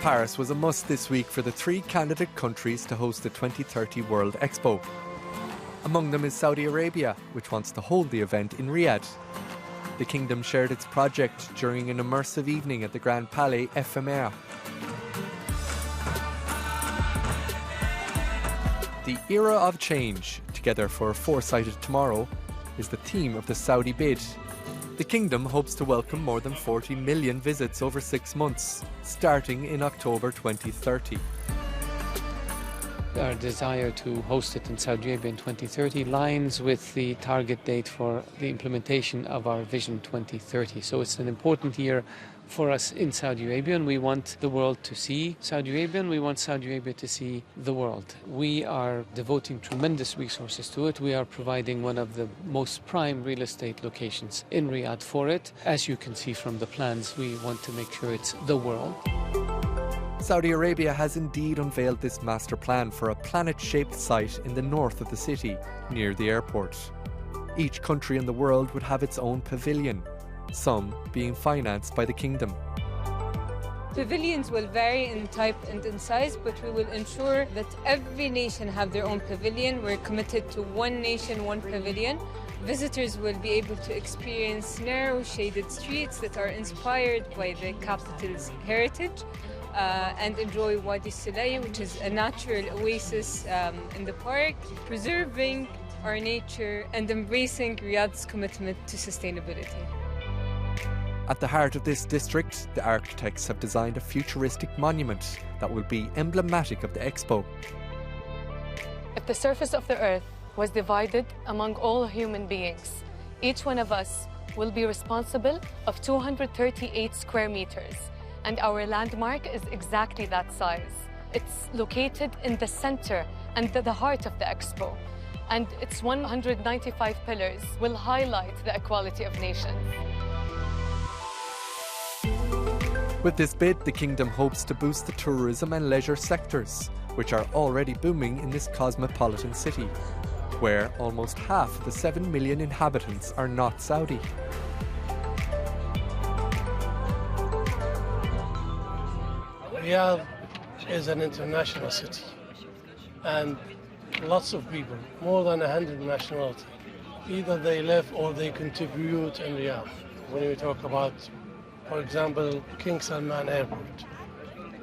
Paris was a must this week for the 3 candidate countries to host the 2030 World Expo. Among them is Saudi Arabia, which wants to hold the event in Riyadh. The kingdom shared its project during an immersive evening at the Grand Palais Ephémère. The era of change, together for a foresighted tomorrow, is the theme of the Saudi bid. The kingdom hopes to welcome more than 40 million visits over 6 months, starting in October 2030. Our desire to host it in Saudi Arabia in 2030 lines with the target date for the implementation of our Vision 2030. So it's an important year for us in Saudi Arabia, and we want the world to see Saudi Arabia, and we want Saudi Arabia to see the world. We are devoting tremendous resources to it. We are providing one of the most prime real estate locations in Riyadh for it. As you can see from the plans, we want to make sure it's the world. Saudi Arabia has indeed unveiled this master plan for a planet-shaped site in the north of the city, near the airport. Each country in the world would have its own pavilion, some being financed by the kingdom. Pavilions will vary in type and in size, but we will ensure that every nation have their own pavilion. We're committed to one nation, one pavilion. Visitors will be able to experience narrow shaded streets that are inspired by the capital's heritage and enjoy Wadi Sulay, which is a natural oasis in the park, preserving our nature and embracing Riyadh's commitment to sustainability. At the heart of this district, the architects have designed a futuristic monument that will be emblematic of the Expo. If the surface of the earth was divided among all human beings, each one of us will be responsible of 238 square meters, and our landmark is exactly that size. It's located in the center and the heart of the Expo, and its 195 pillars will highlight the equality of nations. With this bid, the kingdom hopes to boost the tourism and leisure sectors, which are already booming in this cosmopolitan city, where almost half the 7 million inhabitants are not Saudi. Riyadh is an international city, and lots of people, more than 100 nationalities, either they live or they contribute in Riyadh. When we talk about, for example, King Salman Airport,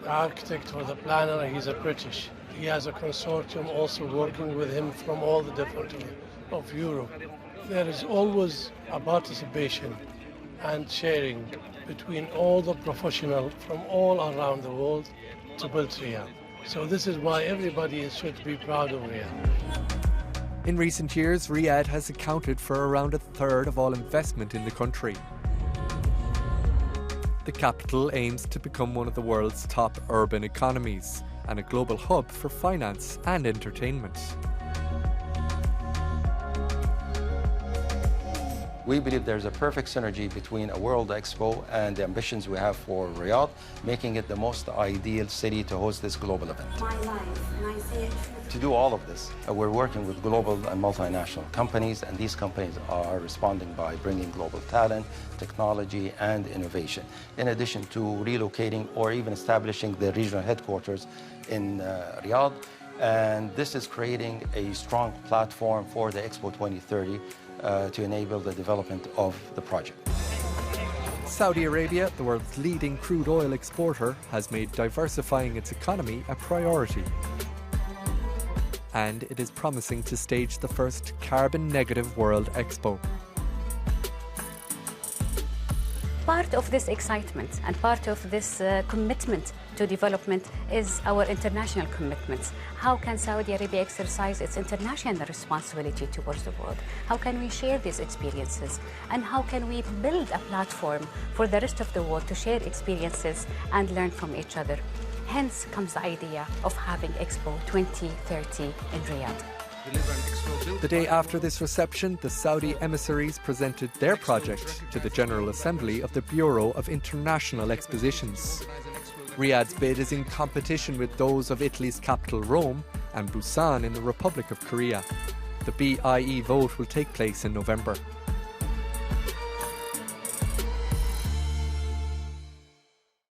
the architect or the planner, he's a British. He has a consortium also working with him from all the different of Europe. There is always a participation and sharing between all the professionals from all around the world to build Riyadh. So this is why everybody should be proud of Riyadh. In recent years, Riyadh has accounted for around a third of all investment in the country. The capital aims to become one of the world's top urban economies and a global hub for finance and entertainment. We believe there's a perfect synergy between a World Expo and the ambitions we have for Riyadh, making it the most ideal city to host this global event. To do all of this, we're working with global and multinational companies, and these companies are responding by bringing global talent, technology, and innovation, in addition to relocating or even establishing their regional headquarters in Riyadh. And this is creating a strong platform for the Expo 2030 to enable the development of the project. Saudi Arabia, the world's leading crude oil exporter, has made diversifying its economy a priority. And it is promising to stage the first carbon-negative World Expo. Part of this excitement and part of this commitment to development is our international commitments. How can Saudi Arabia exercise its international responsibility towards the world? How can we share these experiences? And how can we build a platform for the rest of the world to share experiences and learn from each other? Hence comes the idea of having Expo 2030 in Riyadh. The day after this reception, the Saudi emissaries presented their project to the General Assembly of the Bureau of International Expositions. Riyadh's bid is in competition with those of Italy's capital Rome and Busan in the Republic of Korea. The BIE vote will take place in November.